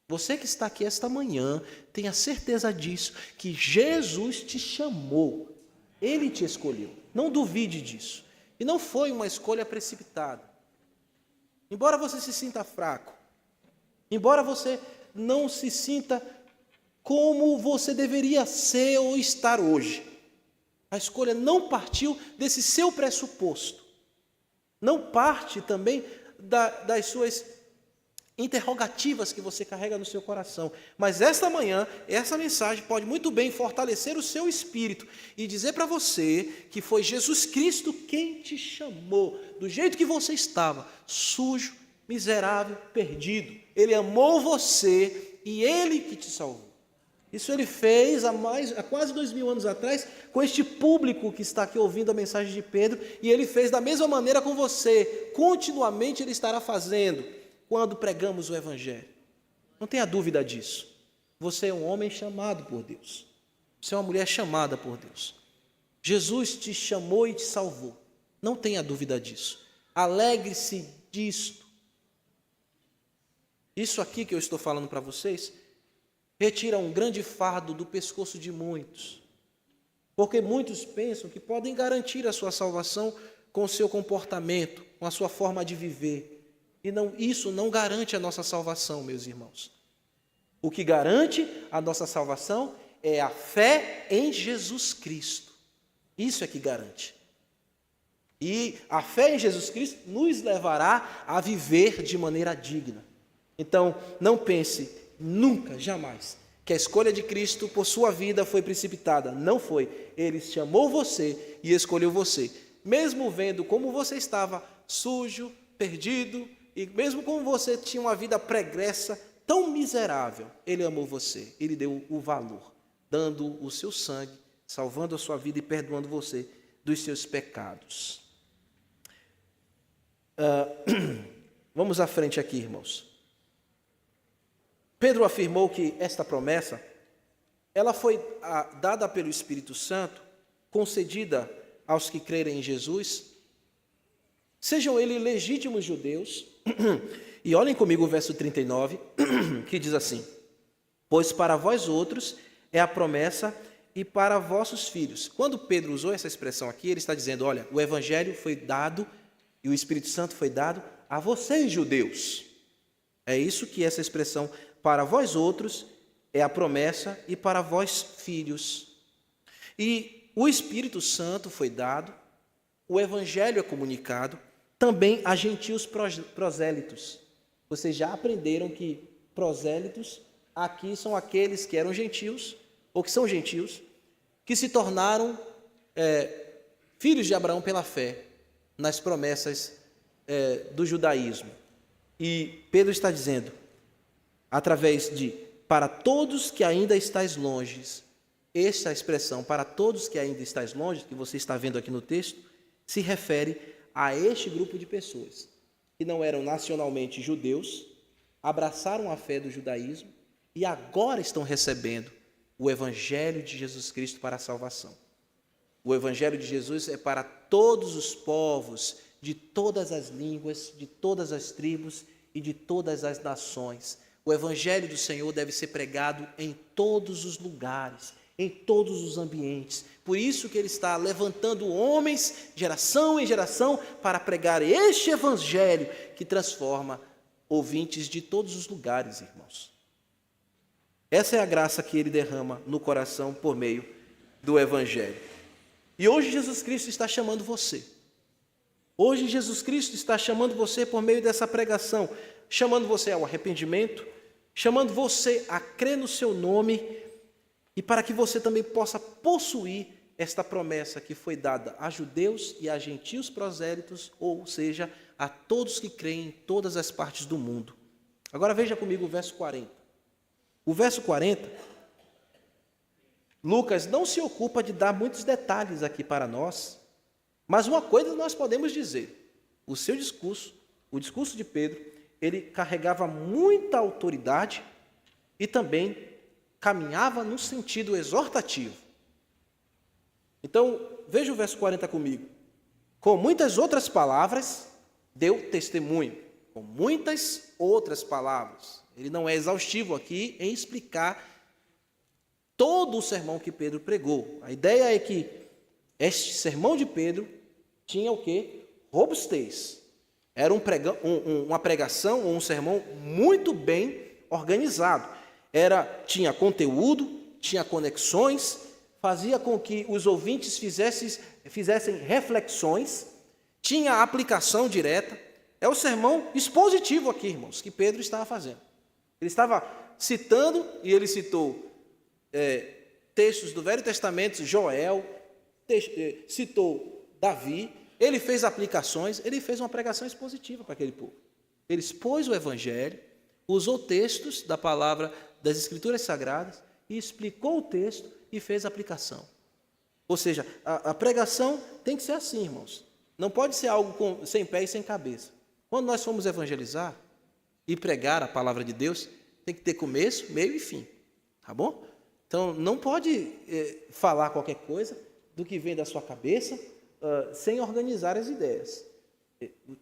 Você que está aqui esta manhã, tenha certeza disso, que Jesus te chamou, Ele te escolheu. Não duvide disso. E não foi uma escolha precipitada. Embora você se sinta fraco, embora você não se sinta como você deveria ser ou estar hoje, a escolha não partiu desse seu pressuposto. Não parte também das suas interrogativas que você carrega no seu coração. Mas esta manhã, essa mensagem pode muito bem fortalecer o seu espírito e dizer para você que foi Jesus Cristo quem te chamou, do jeito que você estava, sujo, miserável, perdido. Ele amou você e Ele que te salvou. Isso Ele fez há quase 2000 anos atrás, com este público que está aqui ouvindo a mensagem de Pedro, e Ele fez da mesma maneira com você. Continuamente Ele estará fazendo quando pregamos o Evangelho. Não tenha dúvida disso. Você é um homem chamado por Deus. Você é uma mulher chamada por Deus. Jesus te chamou e te salvou. Não tenha dúvida disso. Alegre-se disto. Isso aqui que eu estou falando para vocês retira um grande fardo do pescoço de muitos. Porque muitos pensam que podem garantir a sua salvação com o seu comportamento, com a sua forma de viver. E isso não garante a nossa salvação, meus irmãos. O que garante a nossa salvação é a fé em Jesus Cristo. Isso é que garante. E a fé em Jesus Cristo nos levará a viver de maneira digna. Então, não pense nunca, jamais, que a escolha de Cristo por sua vida foi precipitada. Não foi. Ele chamou você e escolheu você. Mesmo vendo como você estava sujo, perdido, e mesmo como você tinha uma vida pregressa, tão miserável, Ele amou você. Ele deu o valor, dando o seu sangue, salvando a sua vida e perdoando você dos seus pecados. Vamos à frente aqui, irmãos. Pedro afirmou que esta promessa, ela foi dada pelo Espírito Santo, concedida aos que crerem em Jesus, sejam eles legítimos judeus. E olhem comigo o verso 39, que diz assim: pois para vós outros é a promessa e para vossos filhos. Quando Pedro usou essa expressão aqui, ele está dizendo, olha, o Evangelho foi dado e o Espírito Santo foi dado a vocês, judeus. É isso que essa expressão para vós outros é a promessa e para vós filhos. E o Espírito Santo foi dado, o Evangelho é comunicado também a gentios prosélitos. Vocês já aprenderam que prosélitos aqui são aqueles que eram gentios, ou que são gentios, que se tornaram filhos de Abraão pela fé, nas promessas do judaísmo. E Pedro está dizendo, através de para todos que ainda estáis longes, esta expressão, para todos que ainda estáis longe, que você está vendo aqui no texto, se refere a este grupo de pessoas que não eram nacionalmente judeus, abraçaram a fé do judaísmo e agora estão recebendo o Evangelho de Jesus Cristo para a salvação. O Evangelho de Jesus é para todos os povos, de todas as línguas, de todas as tribos e de todas as nações. O Evangelho do Senhor deve ser pregado em todos os lugares, em todos os ambientes. Por isso que Ele está levantando homens, geração em geração, para pregar este Evangelho que transforma ouvintes de todos os lugares, irmãos. Essa é a graça que ele derrama no coração por meio do Evangelho. E hoje Jesus Cristo está chamando você. Hoje Jesus Cristo está chamando você por meio dessa pregação, chamando você ao arrependimento, chamando você a crer no seu nome e para que você também possa possuir esta promessa que foi dada a judeus e a gentios prosélitos, ou seja, a todos que creem em todas as partes do mundo. Agora veja comigo o verso 40. O verso 40, Lucas não se ocupa de dar muitos detalhes aqui para nós, mas uma coisa nós podemos dizer: o seu discurso, o discurso de Pedro, ele carregava muita autoridade e também caminhava num sentido exortativo. Então, veja o verso 40 comigo. Com muitas outras palavras, deu testemunho. Com muitas outras palavras. Ele não é exaustivo aqui em explicar todo o sermão que Pedro pregou. A ideia é que este sermão de Pedro tinha o quê? Robustez. Era uma pregação ou um sermão muito bem organizado. Tinha conteúdo, tinha conexões, fazia com que os ouvintes fizessem reflexões, tinha aplicação direta. É o sermão expositivo aqui, irmãos, que Pedro estava fazendo. Ele estava citando, e ele citou textos do Velho Testamento, Joel, citou Davi, ele fez aplicações, ele fez uma pregação expositiva para aquele povo. Ele expôs o Evangelho, usou textos da palavra das Escrituras Sagradas e explicou o texto e fez a aplicação. Ou seja, a pregação tem que ser assim, irmãos. Não pode ser algo sem pé e sem cabeça. Quando nós formos evangelizar e pregar a palavra de Deus, tem que ter começo, meio e fim. Tá bom? Então, não pode falar qualquer coisa do que vem da sua cabeça sem organizar as ideias.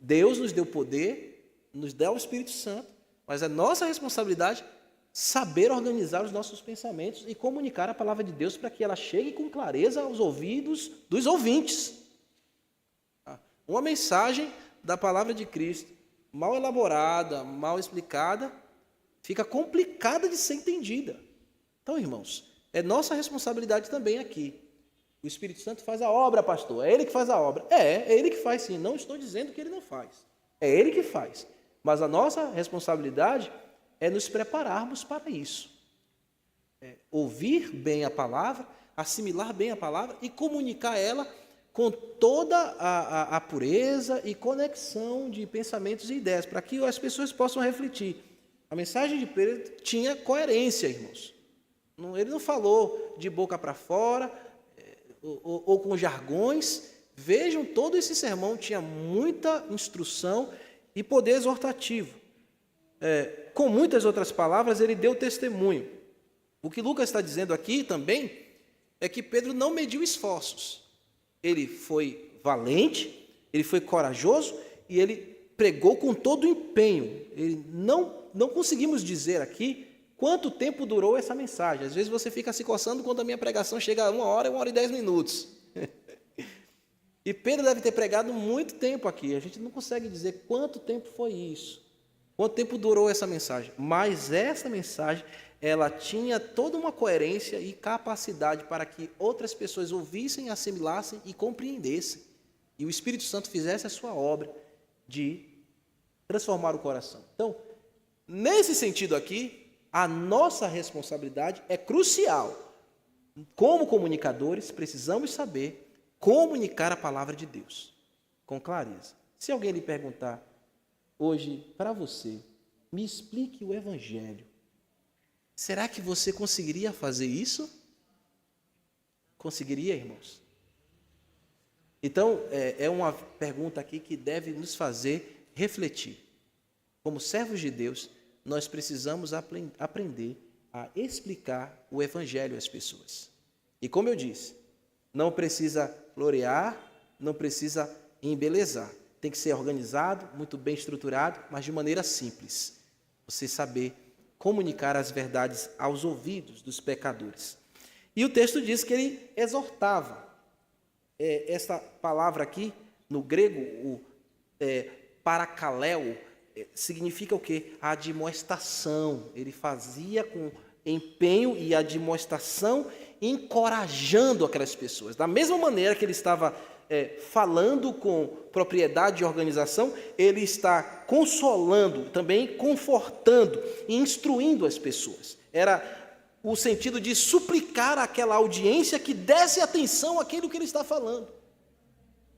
Deus nos deu poder, nos deu o Espírito Santo, mas é nossa responsabilidade saber organizar os nossos pensamentos e comunicar a palavra de Deus para que ela chegue com clareza aos ouvidos dos ouvintes. Uma mensagem da palavra de Cristo, mal elaborada, mal explicada, fica complicada de ser entendida. Então, irmãos, é nossa responsabilidade também aqui. O Espírito Santo faz a obra, pastor. É ele que faz a obra. É ele que faz, sim. Não estou dizendo que ele não faz. É ele que faz. Mas a nossa responsabilidade é nos prepararmos para isso. Ouvir bem a palavra, assimilar bem a palavra e comunicar ela com toda a pureza e conexão de pensamentos e ideias, para que as pessoas possam refletir. A mensagem de Pedro tinha coerência, irmãos. Ele não falou de boca para fora, ou com jargões. Vejam, todo esse sermão tinha muita instrução e poder exortativo. Com muitas outras palavras, ele deu testemunho. O que Lucas está dizendo aqui também é que Pedro não mediu esforços. Ele foi valente, ele foi corajoso e ele pregou com todo o empenho. Não conseguimos dizer aqui quanto tempo durou essa mensagem. Às vezes você fica se coçando quando a minha pregação chega a 1 hora e 10 minutos. E Pedro deve ter pregado muito tempo aqui. A gente não consegue dizer quanto tempo foi isso. Quanto tempo durou essa mensagem. Mas essa mensagem, ela tinha toda uma coerência e capacidade para que outras pessoas ouvissem, assimilassem e compreendessem. E o Espírito Santo fizesse a sua obra de transformar o coração. Então, nesse sentido aqui, a nossa responsabilidade é crucial. Como comunicadores, precisamos saber comunicar a palavra de Deus com clareza. Se alguém lhe perguntar hoje para você, me explique o Evangelho, será que você conseguiria fazer isso? Conseguiria, irmãos? Então, é uma pergunta aqui que deve nos fazer refletir. Como servos de Deus, nós precisamos aprender a explicar o Evangelho às pessoas. E como eu disse, não precisa florear, não precisa embelezar. Tem que ser organizado, muito bem estruturado, mas de maneira simples. Você saber comunicar as verdades aos ouvidos dos pecadores. E o texto diz que ele exortava. Essa palavra aqui, no grego, o paracaléu, significa o quê? A admoestação. Ele fazia com empenho e admoestação, encorajando aquelas pessoas. Da mesma maneira que ele estava falando com propriedade e organização, ele está consolando, também confortando e instruindo as pessoas. Era o sentido de suplicar àquela audiência que desse atenção àquilo que ele está falando.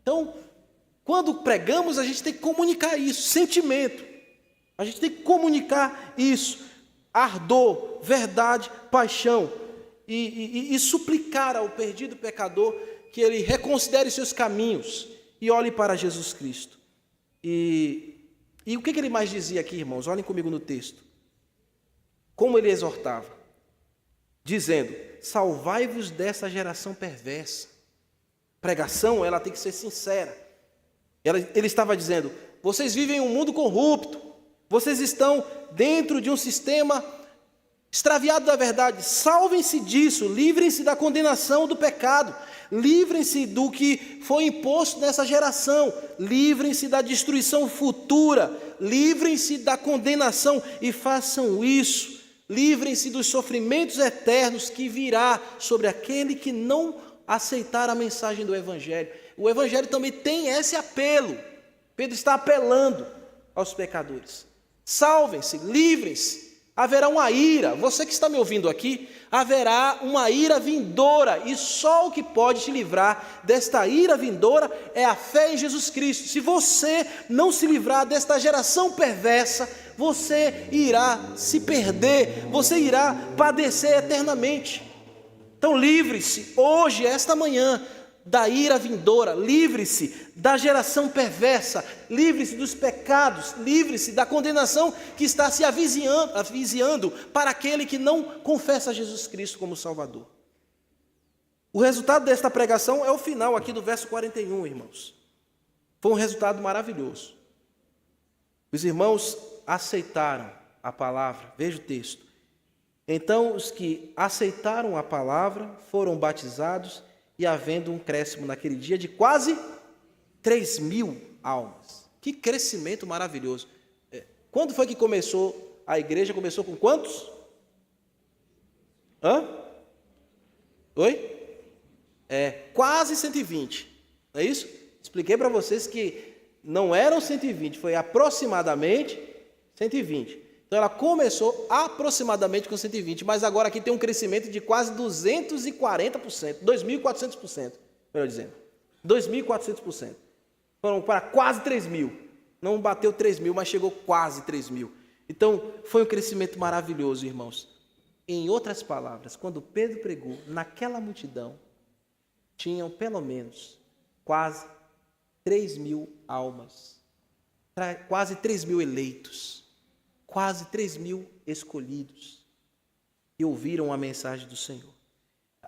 Então, quando pregamos, a gente tem que comunicar isso, sentimento. A gente tem que comunicar isso, ardor, verdade, paixão. E suplicar ao perdido pecador que ele reconsidere seus caminhos e olhe para Jesus Cristo. E o que ele mais dizia aqui, irmãos? Olhem comigo no texto. Como ele exortava, dizendo: salvai-vos dessa geração perversa. Pregação, ela tem que ser sincera. Ele estava dizendo: vocês vivem em um mundo corrupto, vocês estão dentro de um sistema extraviado da verdade. Salvem-se disso, livrem-se da condenação do pecado, livrem-se do que foi imposto nessa geração, livrem-se da destruição futura, livrem-se da condenação e façam isso. Livrem-se dos sofrimentos eternos que virá sobre aquele que não aceitar a mensagem do Evangelho. O Evangelho também tem esse apelo. Pedro está apelando aos pecadores. Salvem-se, livrem-se. Haverá uma ira. Você que está me ouvindo aqui, haverá uma ira vindoura. E só o que pode te livrar desta ira vindoura é a fé em Jesus Cristo. Se você não se livrar desta geração perversa, você irá se perder, você irá padecer eternamente. Então livre-se hoje, esta manhã, da ira vindoura, livre-se da geração perversa, livre-se dos pecados, livre-se da condenação que está se avizinhando para aquele que não confessa Jesus Cristo como Salvador. O resultado desta pregação é o final aqui do verso 41, irmãos. Foi um resultado maravilhoso. Os irmãos aceitaram a palavra, veja o texto. Então os que aceitaram a palavra foram batizados, e havendo um crescimento naquele dia de quase 3.000 almas. Que crescimento maravilhoso. Quando foi que começou a igreja? Começou com quantos? Oi? Quase 120. Não é isso? Expliquei para vocês que não eram 120, foi aproximadamente 120. Então ela começou aproximadamente com 120, mas agora aqui tem um crescimento de quase 240%, 2.400%, melhor dizendo. 2.400%. Foram para quase 3.000. Não bateu 3.000, mas chegou quase 3.000. Então foi um crescimento maravilhoso, irmãos. Em outras palavras, quando Pedro pregou, naquela multidão, tinham pelo menos quase 3.000 almas, quase 3.000 eleitos. Quase 3.000 escolhidos que ouviram a mensagem do Senhor.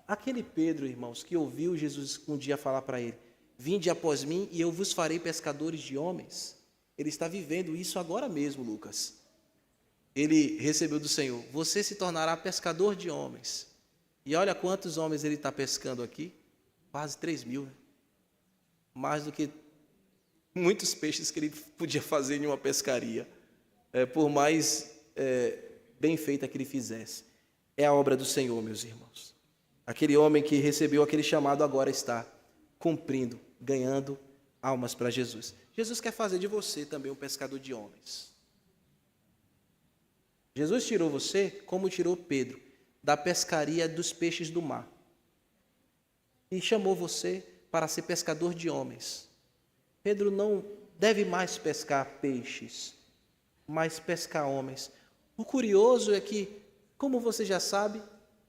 Aquele Pedro, irmãos, que ouviu Jesus um dia falar para ele: vinde após mim e eu vos farei pescadores de homens. Ele está vivendo isso agora mesmo, Lucas. Ele recebeu do Senhor: você se tornará pescador de homens. E olha quantos homens ele está pescando aqui. Quase 3.000. Mais do que muitos peixes que ele podia fazer em uma pescaria. Por mais bem feita que ele fizesse. É a obra do Senhor, meus irmãos. Aquele homem que recebeu aquele chamado agora está cumprindo, ganhando almas para Jesus. Jesus quer fazer de você também um pescador de homens. Jesus tirou você, como tirou Pedro, da pescaria dos peixes do mar. E chamou você para ser pescador de homens. Pedro não deve mais pescar peixes, mas pescar homens. O curioso é que, como você já sabe,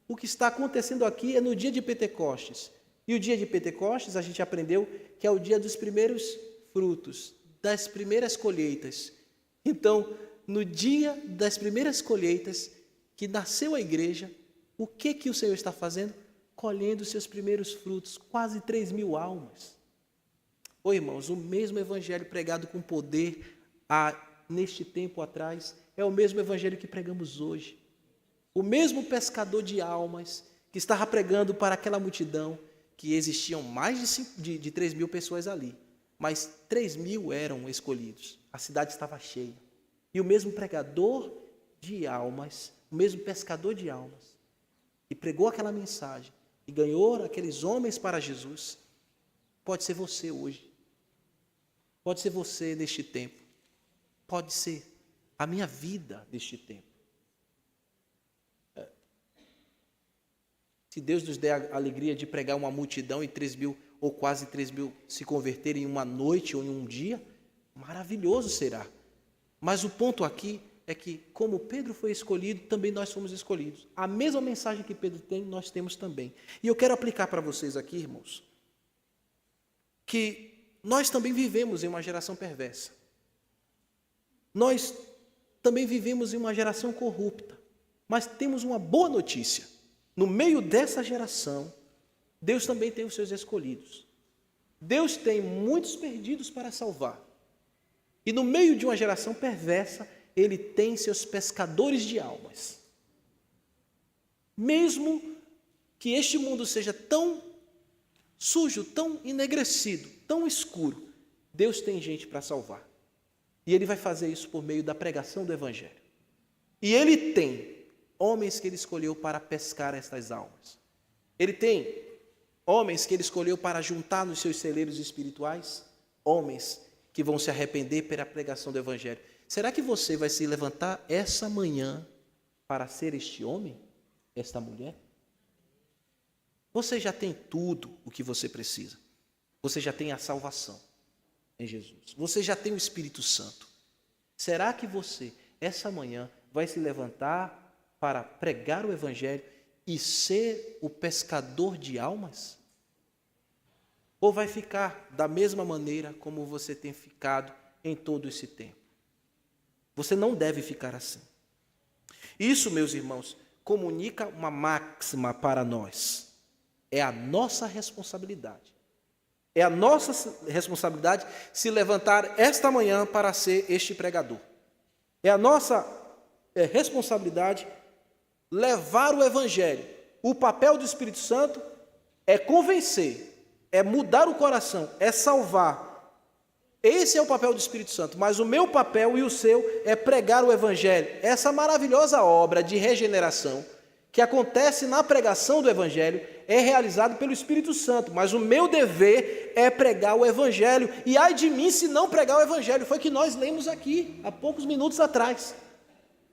o que está acontecendo aqui é no dia de Pentecostes. E o dia de Pentecostes, a gente aprendeu que é o dia dos primeiros frutos, das primeiras colheitas. Então, no dia das primeiras colheitas, que nasceu a igreja, o que o Senhor está fazendo? Colhendo seus primeiros frutos, quase 3.000 almas. Irmãos, o mesmo evangelho pregado com poder neste tempo atrás, é o mesmo evangelho que pregamos hoje. O mesmo pescador de almas que estava pregando para aquela multidão, que existiam mais de 3.000 pessoas ali, mas 3.000 eram escolhidos. A cidade estava cheia. E o mesmo pregador de almas, o mesmo pescador de almas, que pregou aquela mensagem e ganhou aqueles homens para Jesus, pode ser você hoje. Pode ser você neste tempo. Pode ser a minha vida neste tempo. Se Deus nos der a alegria de pregar uma multidão e 3.000 ou quase 3.000 se converterem em uma noite ou em um dia, maravilhoso será. Mas o ponto aqui é que, como Pedro foi escolhido, também nós fomos escolhidos. A mesma mensagem que Pedro tem, nós temos também. E eu quero aplicar para vocês aqui, irmãos, que nós também vivemos em uma geração perversa. Nós também vivemos em uma geração corrupta. Mas temos uma boa notícia. No meio dessa geração, Deus também tem os seus escolhidos. Deus tem muitos perdidos para salvar. E no meio de uma geração perversa, Ele tem seus pescadores de almas. Mesmo que este mundo seja tão sujo, tão enegrecido, tão escuro, Deus tem gente para salvar. E Ele vai fazer isso por meio da pregação do Evangelho. E Ele tem homens que Ele escolheu para pescar estas almas. Ele tem homens que Ele escolheu para juntar nos seus celeiros espirituais, homens que vão se arrepender pela pregação do Evangelho. Será que você vai se levantar essa manhã para ser este homem, esta mulher? Você já tem tudo o que você precisa. Você já tem a salvação em Jesus. Você já tem o Espírito Santo. Será que você, essa manhã, vai se levantar para pregar o Evangelho e ser o pescador de almas? Ou vai ficar da mesma maneira como você tem ficado em todo esse tempo? Você não deve ficar assim. Isso, meus irmãos, comunica uma máxima para nós. É a nossa responsabilidade. É a nossa responsabilidade se levantar esta manhã para ser este pregador. É a nossa responsabilidade levar o Evangelho. O papel do Espírito Santo é convencer, é mudar o coração, é salvar. Esse é o papel do Espírito Santo, mas o meu papel e o seu é pregar o Evangelho. Essa maravilhosa obra de regeneração que acontece na pregação do Evangelho é realizada pelo Espírito Santo, mas o meu dever é pregar o Evangelho. E ai de mim se não pregar o Evangelho, foi que nós lemos aqui há poucos minutos atrás.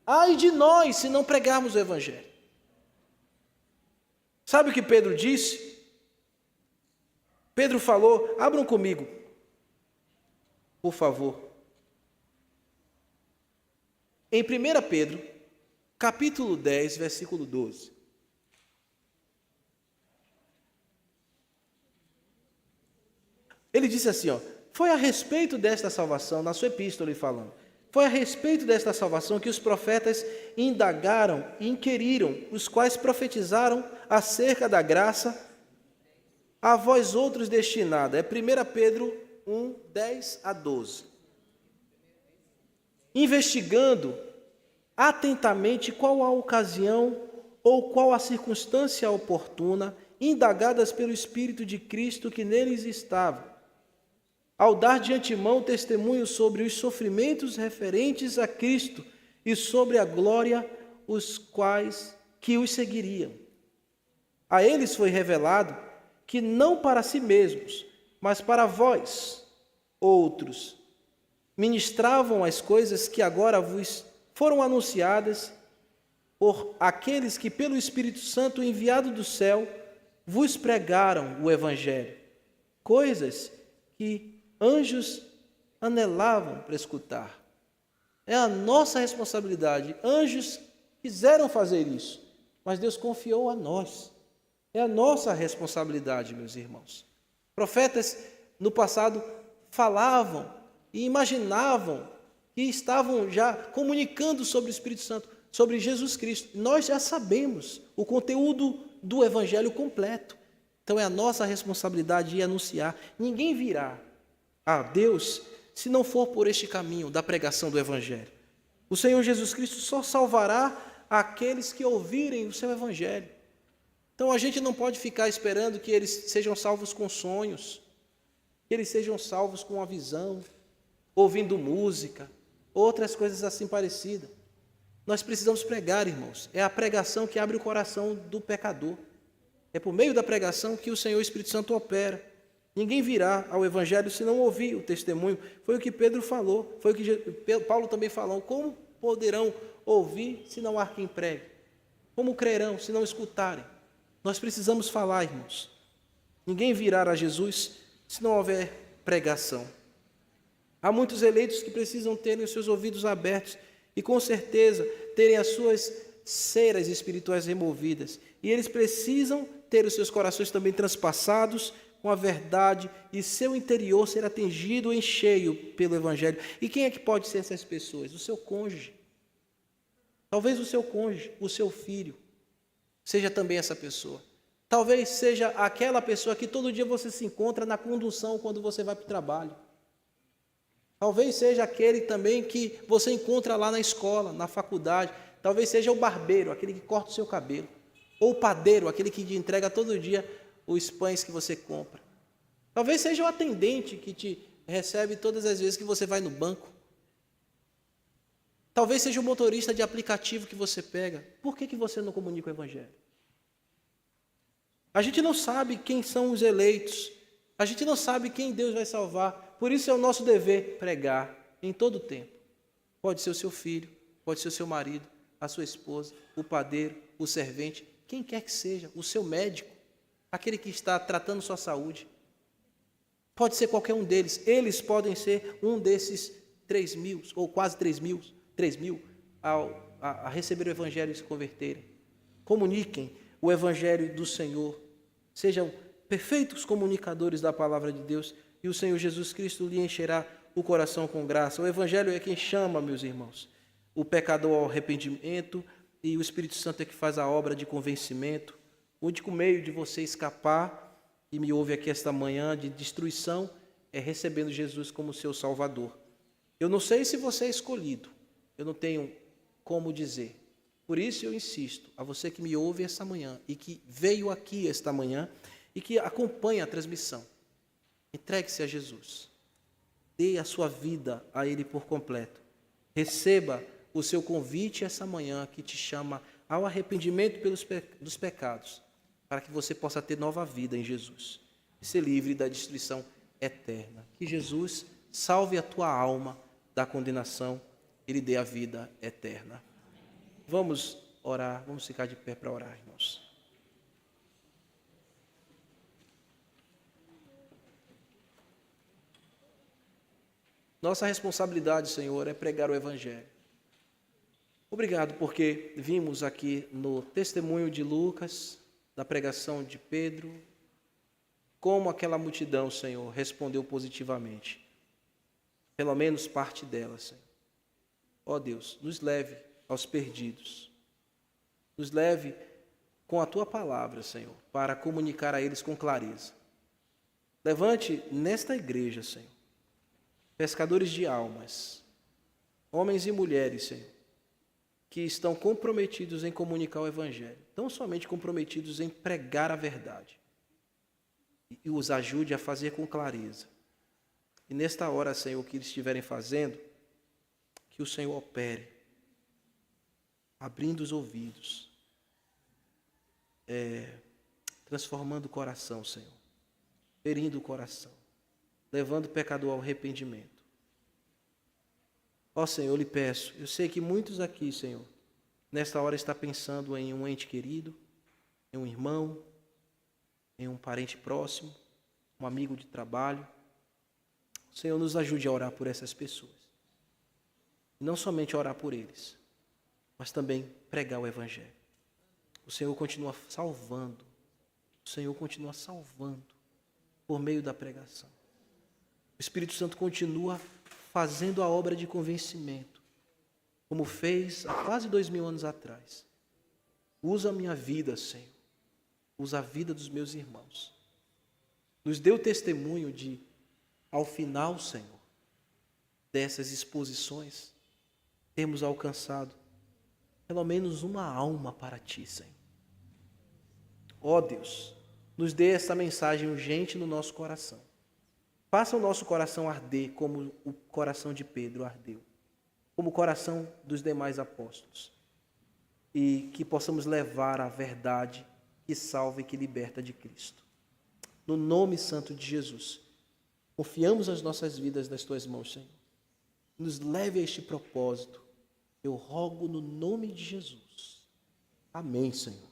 Ai de nós se não pregarmos o Evangelho. Sabe o que Pedro disse? Pedro falou, abram comigo, por favor. Em 1 Pedro, capítulo 10, versículo 12. Ele disse assim, foi a respeito desta salvação, na sua epístola ele falando, foi a respeito desta salvação que os profetas indagaram e inquiriram, os quais profetizaram acerca da graça a vós outros destinada. É 1 Pedro 1, 10 a 12. Investigando atentamente qual a ocasião ou qual a circunstância oportuna, indagadas pelo Espírito de Cristo que neles estava, ao dar de antemão testemunho sobre os sofrimentos referentes a Cristo e sobre a glória os quais que os seguiriam. A eles foi revelado que não para si mesmos, mas para vós, outros, ministravam as coisas que agora vos foram anunciadas por aqueles que pelo Espírito Santo enviado do céu vos pregaram o Evangelho, coisas que anjos anelavam para escutar. É a nossa responsabilidade. Anjos quiseram fazer isso, mas Deus confiou a nós. É a nossa responsabilidade, meus irmãos. Profetas no passado falavam e imaginavam que estavam já comunicando sobre o Espírito Santo, sobre Jesus Cristo. Nós já sabemos o conteúdo do Evangelho completo. Então é a nossa responsabilidade de anunciar. Ninguém virá a Deus se não for por este caminho da pregação do Evangelho. O Senhor Jesus Cristo só salvará aqueles que ouvirem o seu Evangelho. Então a gente não pode ficar esperando que eles sejam salvos com sonhos, que eles sejam salvos com uma visão, ouvindo música, outras coisas assim parecidas. Nós precisamos pregar, irmãos. É a pregação que abre o coração do pecador. É por meio da pregação que o Senhor Espírito Santo opera. Ninguém virá ao Evangelho se não ouvir o testemunho. Foi o que Pedro falou, foi o que Paulo também falou. Como poderão ouvir se não há quem pregue? Como crerão se não escutarem? Nós precisamos falar, irmãos. Ninguém virá a Jesus se não houver pregação. Há muitos eleitos que precisam terem os seus ouvidos abertos e, com certeza, terem as suas ceras espirituais removidas. E eles precisam ter os seus corações também transpassados com a verdade e seu interior ser atingido em cheio pelo Evangelho. E quem é que pode ser essas pessoas? O seu cônjuge. Talvez o seu cônjuge, o seu filho, seja também essa pessoa. Talvez seja aquela pessoa que todo dia você se encontra na condução quando você vai para o trabalho. Talvez seja aquele também que você encontra lá na escola, na faculdade. Talvez seja o barbeiro, aquele que corta o seu cabelo. Ou o padeiro, aquele que te entrega todo dia os pães que você compra. Talvez seja o atendente que te recebe todas as vezes que você vai no banco. Talvez seja o motorista de aplicativo que você pega. Por que você não comunica o Evangelho? A gente não sabe quem são os eleitos. A gente não sabe quem Deus vai salvar. Por isso é o nosso dever pregar em todo o tempo. Pode ser o seu filho, pode ser o seu marido, a sua esposa, o padeiro, o servente, quem quer que seja, o seu médico, aquele que está tratando sua saúde. Pode ser qualquer um deles. Eles podem ser um desses 3.000, ou quase 3.000 a receber o Evangelho e se converterem. Comuniquem o Evangelho do Senhor. Sejam perfeitos comunicadores da palavra de Deus e o Senhor Jesus Cristo lhe encherá o coração com graça. O Evangelho é quem chama, meus irmãos, o pecador ao arrependimento e o Espírito Santo é que faz a obra de convencimento. O único meio de você escapar, e me ouve aqui esta manhã, de destruição, é recebendo Jesus como seu Salvador. Eu não sei se você é escolhido, eu não tenho como dizer. Por isso eu insisto, a você que me ouve esta manhã e que veio aqui esta manhã e que acompanha a transmissão, entregue-se a Jesus. Dê a sua vida a Ele por completo. Receba o seu convite essa manhã que te chama ao arrependimento dos pecados, para que você possa ter nova vida em Jesus e ser livre da destruição eterna. Que Jesus salve a tua alma da condenação e lhe dê a vida eterna. Vamos orar, vamos ficar de pé para orar, irmãos. Nossa responsabilidade, Senhor, é pregar o Evangelho. Obrigado porque vimos aqui no testemunho de Lucas, da pregação de Pedro, como aquela multidão, Senhor, respondeu positivamente. Pelo menos parte dela, Senhor. Ó Deus, nos leve aos perdidos. Nos leve com a Tua palavra, Senhor, para comunicar a eles com clareza. Levante nesta igreja, Senhor, pescadores de almas, homens e mulheres, Senhor, que estão comprometidos em comunicar o Evangelho, tão somente comprometidos em pregar a verdade, e os ajude a fazer com clareza. E nesta hora, Senhor, o que eles estiverem fazendo, que o Senhor opere, abrindo os ouvidos, transformando o coração, Senhor, ferindo o coração, levando o pecador ao arrependimento. Ó Senhor, eu lhe peço, eu sei que muitos aqui, Senhor, nesta hora está pensando em um ente querido, em um irmão, em um parente próximo, um amigo de trabalho. Senhor, nos ajude a orar por essas pessoas. E não somente orar por eles, mas também pregar o Evangelho. O Senhor continua salvando. O Senhor continua salvando por meio da pregação. O Espírito Santo continua fazendo a obra de convencimento, como fez há quase 2000 anos atrás. Usa a minha vida, Senhor. Usa a vida dos meus irmãos. Nos dê o testemunho de, ao final, Senhor, dessas exposições, termos alcançado pelo menos uma alma para Ti, Senhor. Ó Deus, nos dê essa mensagem urgente no nosso coração. Faça o nosso coração arder como o coração de Pedro ardeu. como o coração dos demais apóstolos, e que possamos levar a verdade que salva e que liberta de Cristo. No nome santo de Jesus, confiamos as nossas vidas nas tuas mãos, Senhor. Nos leve a este propósito. Eu rogo no nome de Jesus. Amém, Senhor.